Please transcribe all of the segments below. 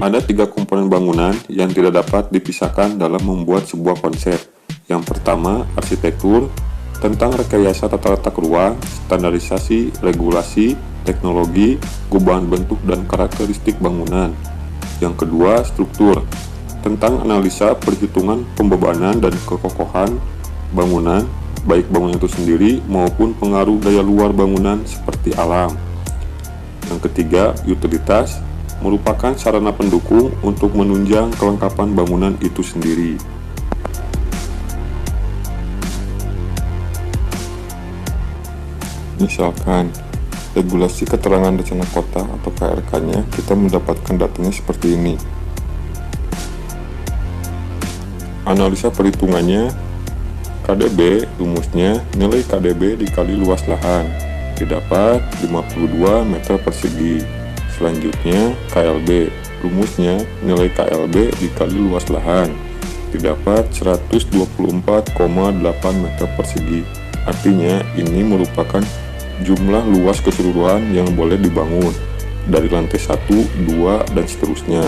Ada 3 komponen bangunan yang tidak dapat dipisahkan dalam membuat sebuah konsep. Yang pertama, arsitektur, tentang rekayasa tata letak ruang, standarisasi, regulasi, teknologi, gubahan bentuk dan karakteristik bangunan. Yang kedua, struktur, tentang analisa perhitungan pembebanan dan kekokohan bangunan, baik bangunan itu sendiri maupun pengaruh daya luar bangunan seperti alam. Yang ketiga, utilitas, merupakan sarana pendukung untuk menunjang kelengkapan bangunan itu sendiri. Misalkan, regulasi keterangan rencana kota atau KRK-nya, kita mendapatkan datanya seperti ini. Analisa perhitungannya, KDB, rumusnya nilai KDB dikali luas lahan, didapat 52 meter persegi. Selanjutnya, KLB, rumusnya nilai KLB dikali luas lahan, didapat 124,8 meter persegi. Artinya, ini merupakan jumlah luas keseluruhan yang boleh dibangun dari lantai 1, 2, dan seterusnya.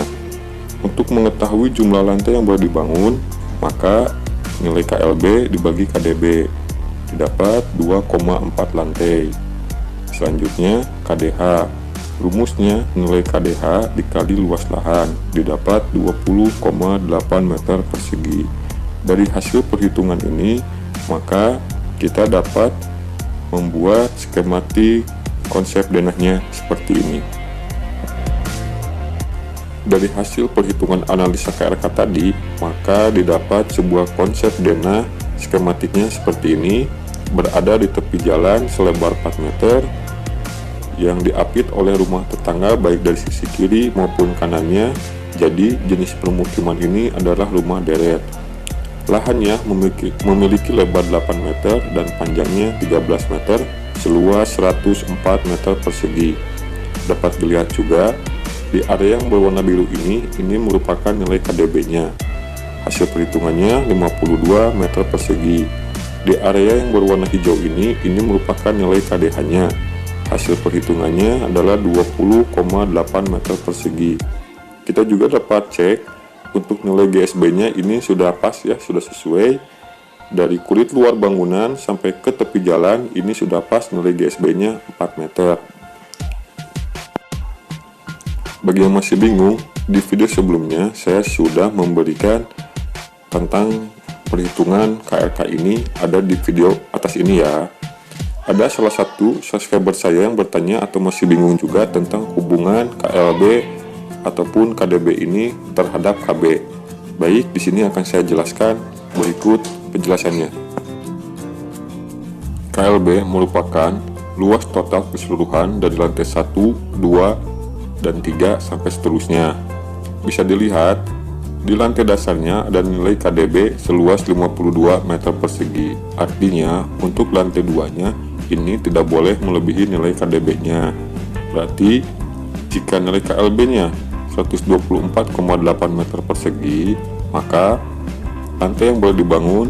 Untuk mengetahui jumlah lantai yang boleh dibangun, maka nilai KLB dibagi KDB, didapat 2,4 lantai. Selanjutnya, KDH, rumusnya nilai KDH dikali luas lahan, didapat 20,8 meter persegi. Dari hasil perhitungan ini, maka kita dapat membuat skematik konsep denahnya seperti ini. Dari hasil perhitungan analisa KRK tadi, maka didapat sebuah konsep denah skematiknya seperti ini, berada di tepi jalan selebar 4 meter, yang diapit oleh rumah tetangga baik dari sisi kiri maupun kanannya. Jadi jenis permukiman ini adalah rumah deret. Lahannya memiliki lebar 8 meter dan panjangnya 13 meter, seluas 104 meter persegi. Dapat dilihat juga di area yang berwarna biru ini merupakan nilai KDB-nya. Hasil perhitungannya 52 meter persegi. Di area yang berwarna hijau ini merupakan nilai KDH-nya. Hasil perhitungannya adalah 20,8 meter persegi. Kita juga dapat cek untuk nilai GSB-nya ini sudah pas ya, sudah sesuai. Dari kulit luar bangunan sampai ke tepi jalan ini sudah pas nilai GSB-nya 4 meter. Bagi yang masih bingung, di video sebelumnya saya sudah memberikan tentang perhitungan KRK ini, ada di video atas ini ya. Ada salah satu subscriber saya yang bertanya atau masih bingung juga tentang hubungan KLB ataupun KDB ini terhadap KB. Baik, di sini akan saya jelaskan berikut penjelasannya. KLB merupakan luas total keseluruhan dari lantai 1, 2, dan 3 sampai seterusnya. Bisa dilihat di lantai dasarnya ada nilai KDB seluas 52 meter persegi. Artinya untuk lantai 2-nya ini tidak boleh melebihi nilai KDB-nya. Berarti jika nilai KLB-nya 124,8 meter persegi, maka lantai yang boleh dibangun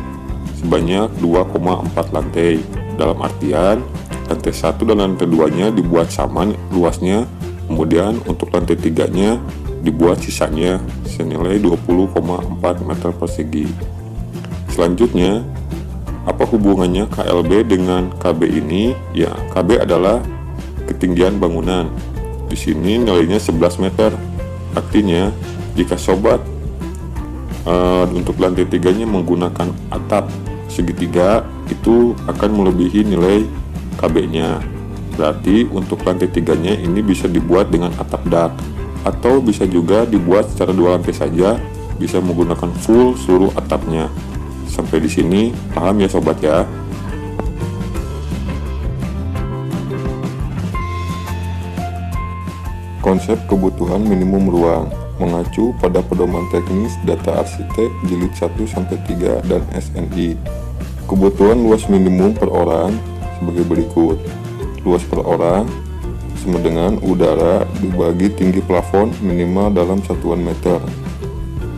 sebanyak 2,4 lantai. Dalam artian lantai 1 dan lantai 2-nya dibuat sama luasnya, kemudian untuk lantai 3-nya dibuat sisanya senilai 20,4 meter persegi. Selanjutnya, apa hubungannya KLB dengan KB ini? Ya, KB adalah ketinggian bangunan. Di sini nilainya 11 meter. Artinya, jika sobat untuk lantai 3-nya menggunakan atap segitiga, itu akan melebihi nilai KB-nya. Berarti untuk lantai 3-nya ini bisa dibuat dengan atap dak, atau bisa juga dibuat secara 2 lantai saja, bisa menggunakan full seluruh atapnya. Sampai di sini paham ya sobat ya? Konsep kebutuhan minimum ruang mengacu pada pedoman teknis data arsitek jilid 1-3 dan SNI. Kebutuhan luas minimum per orang sebagai berikut. Luas per orang sama dengan udara dibagi tinggi plafon minimal dalam satuan meter.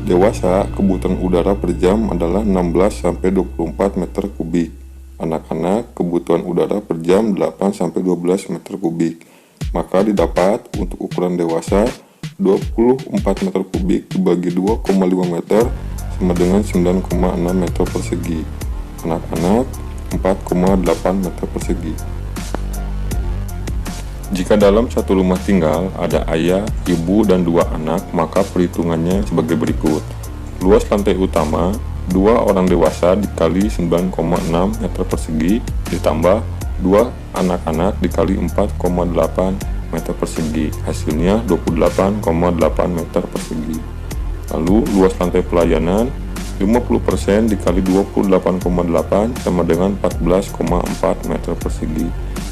Dewasa, kebutuhan udara per jam adalah 16-24 meter kubik. Anak-anak, kebutuhan udara per jam 8-12 meter kubik. Maka didapat untuk ukuran dewasa 24 meter kubik dibagi 2,5 meter sama dengan 9,6 meter persegi. Anak-anak 4,8 meter persegi. Jika dalam satu rumah tinggal ada ayah, ibu, dan 2 anak, maka perhitungannya sebagai berikut. Luas lantai utama 2 orang dewasa dikali 9,6 meter persegi ditambah 2 anak-anak dikali 4,8 meter persegi, hasilnya 28,8 meter persegi. Lalu luas lantai pelayanan 50% dikali 28,8 sama dengan 14,4 meter persegi.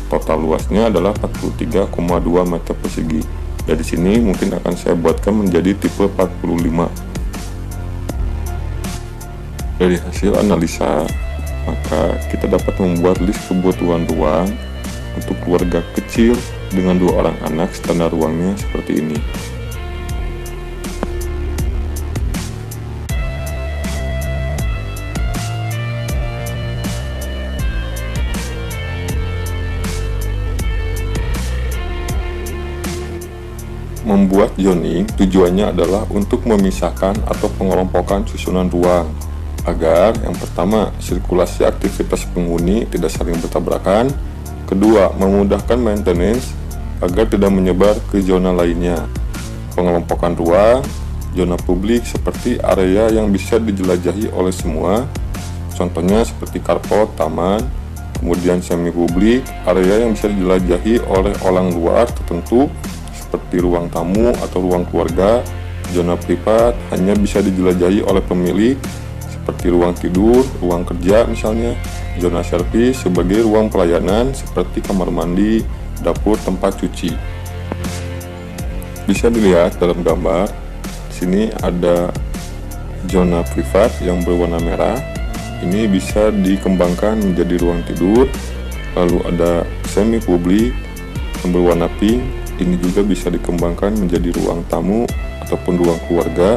Total luasnya adalah 43,2 meter persegi. Dari sini mungkin akan saya buatkan menjadi tipe 45. Dari hasil analisa, maka kita dapat membuat list kebutuhan ruang untuk keluarga kecil dengan 2 orang anak. Standar ruangnya seperti ini. Membuat zoning tujuannya adalah untuk memisahkan atau pengelompokan susunan ruang agar yang pertama, sirkulasi aktivitas penghuni tidak saling bertabrakan. Kedua, memudahkan maintenance agar tidak menyebar ke zona lainnya. Pengelompokan ruang, zona publik seperti area yang bisa dijelajahi oleh semua. Contohnya seperti carport, taman. Kemudian semi publik, area yang bisa dijelajahi oleh orang luar tertentu seperti ruang tamu atau ruang keluarga. Zona privat hanya bisa dijelajahi oleh pemilik seperti ruang tidur, ruang kerja misalnya. Zona servis sebagai ruang pelayanan seperti kamar mandi, dapur, tempat cuci. Bisa dilihat dalam gambar. Sini ada zona privat yang berwarna merah. Ini bisa dikembangkan menjadi ruang tidur. Lalu ada semi publik yang berwarna pink. Ini juga bisa dikembangkan menjadi ruang tamu ataupun ruang keluarga.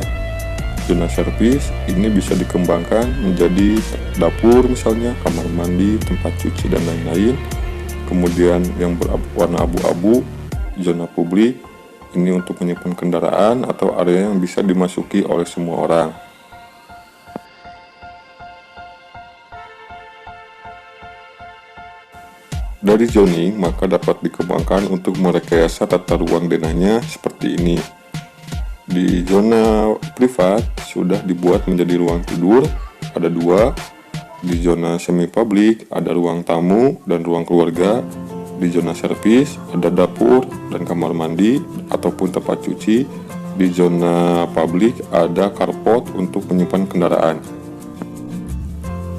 Zona servis ini bisa dikembangkan menjadi dapur misalnya, kamar mandi, tempat cuci, dan lain-lain. Kemudian yang berwarna abu-abu, zona publik, ini untuk menyimpan kendaraan atau area yang bisa dimasuki oleh semua orang. Dari zoning maka dapat dikembangkan untuk merekayasa tata ruang denahnya seperti ini. Di zona privat sudah dibuat menjadi ruang tidur, ada 2. Di zona semi publik ada ruang tamu dan ruang keluarga. Di zona servis ada dapur dan kamar mandi ataupun tempat cuci. Di zona publik ada carport untuk menyimpan kendaraan.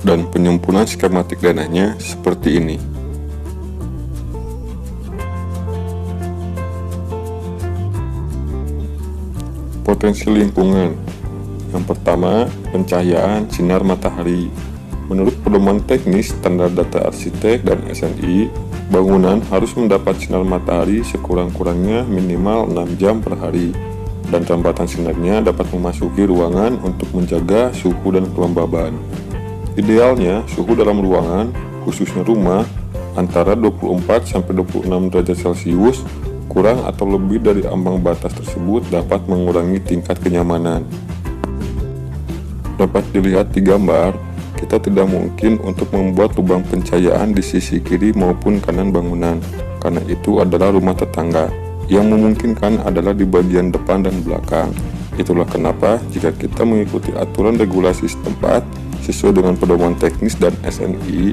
Dan penyempurnaan skematik denahnya seperti ini. Potensi lingkungan. Yang pertama, pencahayaan sinar matahari. Menurut pedoman teknis standar data arsitek dan SNI, bangunan harus mendapat sinar matahari sekurang-kurangnya minimal 6 jam per hari, dan rambatan sinarnya dapat memasuki ruangan untuk menjaga suhu dan kelembaban. Idealnya, suhu dalam ruangan, khususnya rumah, antara 24-26 derajat Celcius. Kurang atau lebih dari ambang batas tersebut dapat mengurangi tingkat kenyamanan. Dapat dilihat di gambar, kita tidak mungkin untuk membuat lubang pencahayaan di sisi kiri maupun kanan bangunan, karena itu adalah rumah tetangga. Yang memungkinkan adalah di bagian depan dan belakang. Itulah kenapa jika kita mengikuti aturan regulasi setempat sesuai dengan pedoman teknis dan SNI,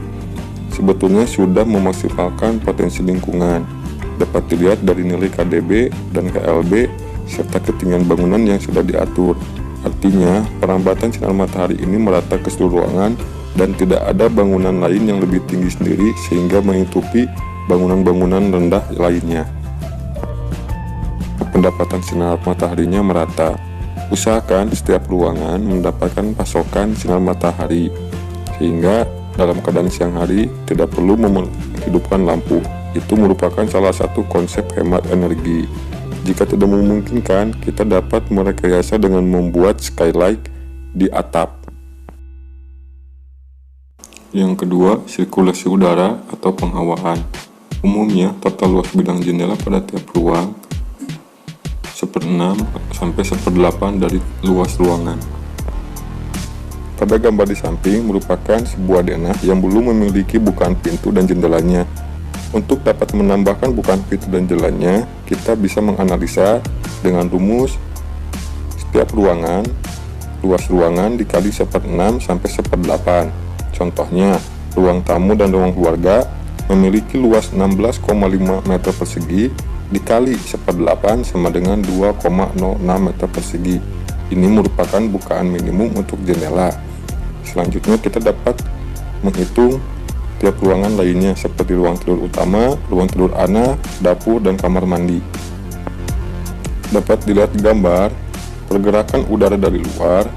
sebetulnya sudah memaksimalkan potensi lingkungan. Dapat dilihat dari nilai KDB dan KLB serta ketinggian bangunan yang sudah diatur. Artinya, perambatan sinar matahari ini merata ke seluruh ruangan dan tidak ada bangunan lain yang lebih tinggi sendiri sehingga menutupi bangunan-bangunan rendah lainnya. Pendapatan sinar mataharinya merata. Usahakan setiap ruangan mendapatkan pasokan sinar matahari sehingga dalam keadaan siang hari tidak perlu menghidupkan lampu. Itu merupakan salah satu konsep hemat energi. Jika tidak memungkinkan, kita dapat merekayasa dengan membuat skylight di atap. Yang kedua, sirkulasi udara atau penghawaan. Umumnya, total luas bidang jendela pada tiap ruang 1/6 sampai 1/8 dari luas ruangan. Pada gambar di samping merupakan sebuah denah yang belum memiliki bukaan pintu dan jendelanya. Untuk dapat menambahkan bukaan pintu dan jendelanya, kita bisa menganalisa dengan rumus setiap ruangan, luas ruangan dikali 1/6 sampai 1/8. Contohnya, ruang tamu dan ruang keluarga memiliki luas 16,5 meter persegi dikali 1/8 sama dengan 2,06 meter persegi. Ini merupakan bukaan minimum untuk jendela. Selanjutnya kita dapat menghitung tiap ruangan lainnya seperti ruang tidur utama, ruang tidur anak, dapur, dan kamar mandi. Dapat dilihat di gambar, pergerakan udara dari luar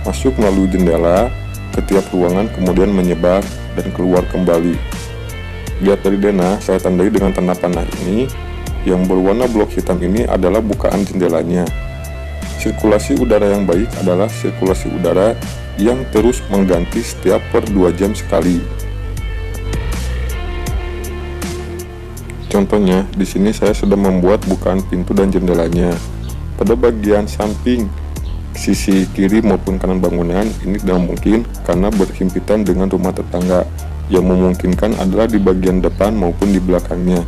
masuk melalui jendela ke tiap ruangan kemudian menyebar dan keluar kembali. Lihat dari denah, saya tandai dengan tanda panah ini. Yang berwarna blok hitam ini adalah bukaan jendelanya. Sirkulasi udara yang baik adalah sirkulasi udara yang terus mengganti setiap per 2 jam sekali. Contohnya, di sini saya sudah membuat bukaan pintu dan jendelanya. Pada bagian samping sisi kiri maupun kanan bangunan ini tidak mungkin karena berhimpitan dengan rumah tetangga. Yang memungkinkan adalah di bagian depan maupun di belakangnya.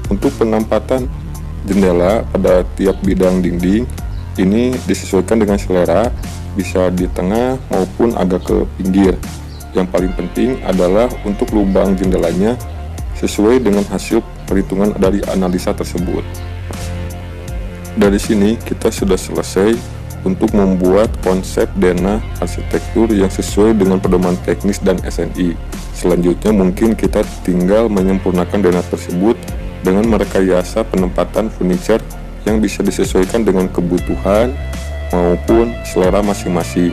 Untuk penempatan jendela pada tiap bidang dinding ini disesuaikan dengan selera, bisa di tengah maupun agak ke pinggir. Yang paling penting adalah untuk lubang jendelanya sesuai dengan hasil perhitungan dari analisa tersebut. Dari sini kita sudah selesai untuk membuat konsep denah arsitektur yang sesuai dengan pedoman teknis dan SNI. Selanjutnya mungkin kita tinggal menyempurnakan denah tersebut dengan merekayasa penempatan furniture yang bisa disesuaikan dengan kebutuhan maupun selera masing-masing.